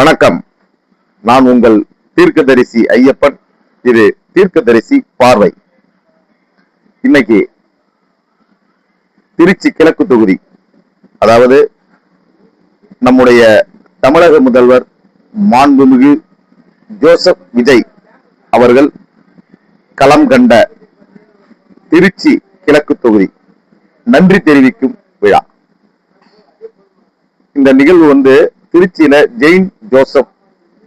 வணக்கம். நான் உங்கள் தீர்க்கதரிசி ஐயப்பன். இது தீர்க்கதரிசி பார்வை. இன்னைக்கு திருச்சி கிழக்கு தொகுதி, அதாவது நம்முடைய தமிழக முதல்வர் மாண்புமிகு ஜோசப் விஜய் அவர்கள் களம் கண்ட திருச்சி கிழக்கு தொகுதி நன்றி தெரிவிக்கும் விழா. இந்த நிகழ்வு திருச்சியில ஜெயின் ஜோசப்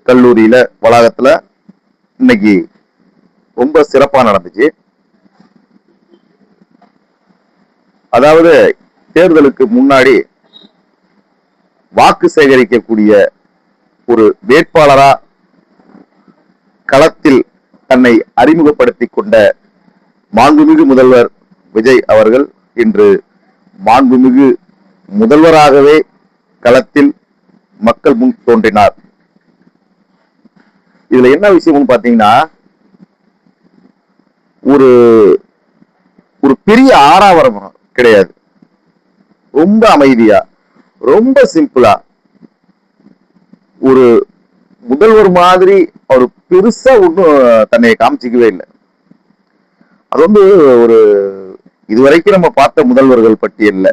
கல்லூரியில வளாகத்துல இன்னைக்கு ரொம்ப சிறப்பா நடந்துச்சு. அதாவது தேர்தலுக்கு முன்னாடி வாக்கு சேகரிக்கக்கூடிய ஒரு வேட்பாளரா களத்தில் தன்னை அறிமுகப்படுத்திக் கொண்ட மாண்புமிகு முதல்வர் விஜய் அவர்கள் இன்று மாண்புமிகு முதல்வராகவே களத்தில் மக்கள் முன் தோன்றினார். இதுல என்ன விஷயம்னு பாத்தீங்கன்னா, ஒரு ஒரு பெரிய ஆறாவரம் கிடையாது. ரொம்ப அமைதியா, ரொம்ப சிம்பிளா, ஒரு முதல்வர் மாதிரி அவர் பெருசா ஒன்றும் தன்னை காமிச்சிக்கவே இல்லை. அது ஒரு இதுவரைக்கும் நம்ம பார்த்த முதல்வர்கள் பட்டியல்ல,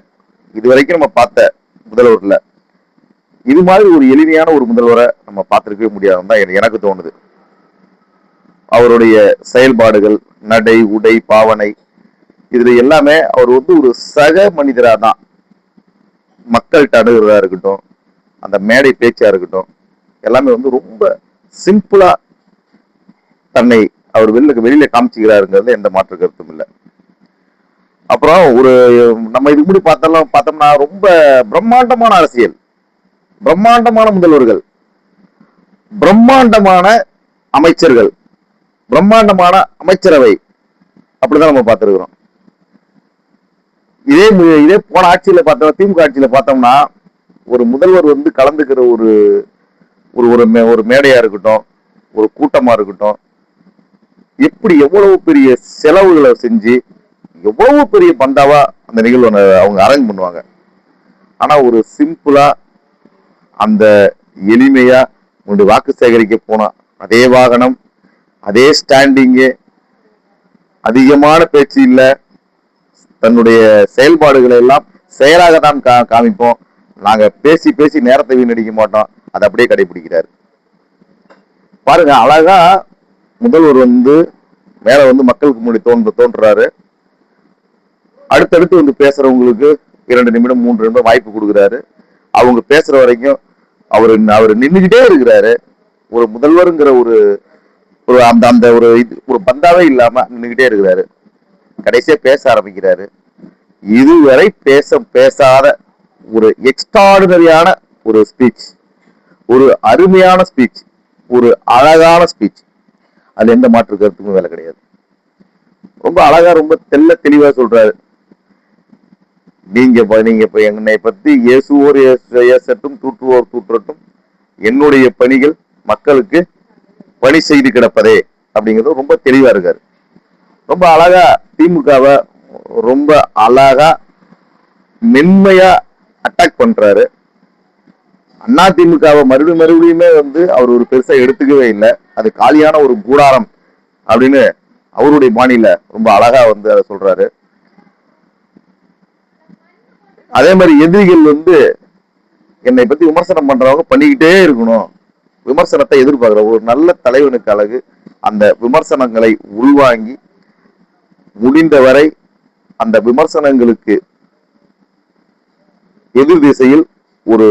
இதுவரைக்கும் நம்ம பார்த்த முதல்வர்ல இது மாதிரி ஒரு எளிமையான ஒரு முதல்வரை நம்ம பார்த்திருக்கவே முடியாதுன்னு தான் எனக்கு தோணுது. அவருடைய செயல்பாடுகள், நடை, உடை, பாவனை, இதுல எல்லாமே அவர் ஒரு சக மனிதரா தான் மக்கள்கிட்ட அணுகிறதா இருக்கட்டும், அந்த மேடை பேச்சா இருக்கட்டும், எல்லாமே ரொம்ப சிம்பிளா தன்னை அவர் வெளியில காமிச்சுக்கிறாருங்கிறது எந்த மாற்று கருத்தும் இல்லை. அப்புறம் நம்ம இதுக்கு முன்னாடி பார்த்தோம்னா ரொம்ப பிரம்மாண்டமான அரசியல், பிரம்மாண்டமான முதல்வர்கள், பிரம்மாண்டமான அமைச்சர்கள், பிரம்மாண்டமான அமைச்சரவை, அப்படிதான் நம்ம பார்த்திருக்கிறோம். இதே போன ஆட்சியில பார்த்தோம், திமுக ஆட்சியில பார்த்தோம்னா ஒரு முதல்வர் கலந்துக்கிற ஒரு மேடையா இருக்கட்டும், ஒரு கூட்டமா இருக்கட்டும், எப்படி எவ்வளவு பெரிய செலவுகளை செஞ்சு எவ்வளவு பெரிய பந்தாவா அந்த நிகழ்வு அவங்க அரேஞ்ச் பண்ணுவாங்க. ஆனா ஒரு சிம்பிளா, அந்த எளிமையா வாக்கு சேகரிக்க போனா அதே வாகனம், அதே ஸ்டாண்டிங்கு, அதிகமான பேச்சு இல்ல, தன்னுடைய செயல்பாடுகளை எல்லாம் செயலாக தான் காமிப்போம், நாங்க பேசி பேசி நேரத்தை வீணடிக்க மாட்டோம், அதை அப்படியே கடைபிடிக்கிறாரு. பாருங்க, அழகா முதல்வர் மேல மக்களுக்கு முன்னாடி தோன்றாரு. அடுத்தடுத்து பேசுறவங்களுக்கு 2 நிமிடம் 3 நிமிடம் வாய்ப்பு கொடுக்குறாரு. அவங்க பேசுற வரைக்கும் அவரு நின்றுகிட்டே இருக்கிறாரு. ஒரு முதல்வருங்கிற ஒரு பந்தாவே இல்லாம நின்றுகிட்டே இருக்கிறாரு. கடைசியா பேச ஆரம்பிக்கிறாரு. இதுவரை பேசாத ஒரு எக்ஸ்ட்ராடினரியான ஒரு ஸ்பீச், ஒரு அருமையான ஸ்பீச், ஒரு அழகான ஸ்பீச். அது எந்த மாற்று கருத்துக்கும் வேலை கிடையாது. ரொம்ப அழகா, ரொம்ப தெளிவா சொல்றாரு. நீங்க என்னை பத்தி இயேசுவோர் ஏசட்டும், தூற்றுவோர் தூற்றட்டும், என்னுடைய பணிகள் மக்களுக்கு பணி செய்து கிடப்பதே அப்படிங்கிறது ரொம்ப தெளிவா இருக்காரு. ரொம்ப அழகா திமுகவை ரொம்ப அழகா மென்மையா அட்டாக் பண்றாரு. அண்ணா திமுகவை மறுபடியுமே அவர் ஒரு பெருசா எடுத்துக்கவே இல்லை. அது காலியான ஒரு கூடாரம் அப்படின்னு அவருடைய பாணியில ரொம்ப அழகா அதை சொல்றாரு. அதே மாதிரி எதிரிகள் என்னை பத்தி விமர்சனம் பண்றவங்க பண்ணிக்கிட்டே இருக்கணும், விமர்சனத்தை எதிர்பார்க்கிற ஒரு நல்ல தலைவனுக்கு அழகு அந்த விமர்சனங்களை உள்வாங்கி முடிந்தவரை அந்த விமர்சனங்களுக்கு எதிர் திசையில் ஒரு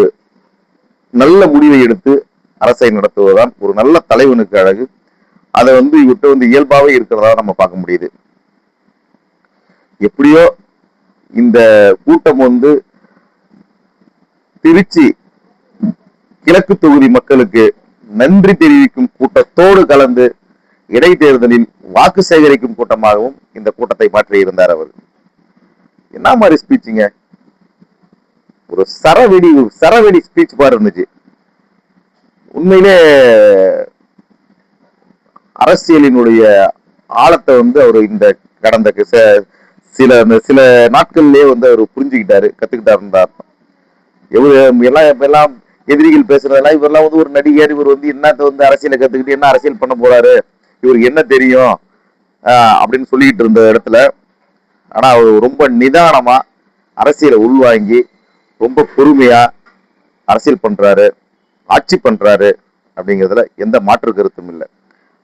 நல்ல முடிவை எடுத்து அரசை நடத்துவதுதான் ஒரு நல்ல தலைவனுக்கு அழகு. அதை இவர்கிட்ட இயல்பாவே இருக்கிறதா நம்ம பார்க்க முடியுது. எப்படியோ இந்த கூட்டம் திருச்சி கிழக்கு தொகுதி மக்களுக்கு நன்றி தெரிவிக்கும் கூட்டத்தோடு கலந்து இடைத்தேர்தலில் வாக்கு சேகரிக்கும் கூட்டமாகவும் இந்த கூட்டத்தை மாற்றி இருந்தார். அவர் என்ன மாதிரி ஸ்பீச்சுங்க, ஒரு சரவெடி ஸ்பீச் மாதிரி இருந்துச்சு. உண்மையிலே அரசியலினுடைய ஆழத்தை அவர் இந்த கடந்த சில நாட்கள்லயே அவர் புரிஞ்சுக்கிட்டாரு, கத்துக்கிட்டாரு. எல்லாம் எதிரிகள் பேசுறதெல்லாம் இவரெல்லாம் வந்து ஒரு நடிகர், இவர் வந்து என்னத்த வந்து அரசியலை கத்துக்கிட்டு என்ன அரசியல் பண்ண போறாரு, இவருக்கு என்ன தெரியும் அப்படின்னு சொல்லிக்கிட்டு இருந்த இடத்துல, ஆனா அவர் ரொம்ப நிதானமா அரசியலை உள்வாங்கி ரொம்ப பொறுமையா அரசியல் பண்றாரு, ஆட்சி பண்றாரு அப்படிங்கிறதுல எந்த மாற்று கருத்தும் இல்லை.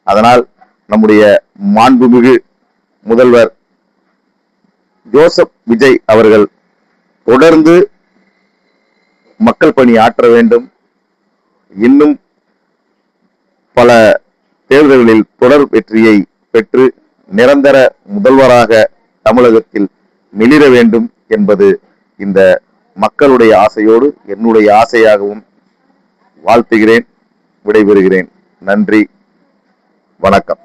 அதனால் நம்முடைய மாண்புமிகு முதல்வர் ஜோசப் விஜய் அவர்கள் தொடர்ந்து மக்கள் பணி ஆற்ற வேண்டும். இன்னும் பல தேர்தல்களில் தொடர் வெற்றியை பெற்று நிரந்தர முதல்வராக தமிழகத்தில் மிளிர வேண்டும் என்பது இந்த மக்களுடைய ஆசையோடு என்னுடைய ஆசையாகவும் வாழ்த்துகிறேன். விடைபெறுகிறேன். நன்றி, வணக்கம்.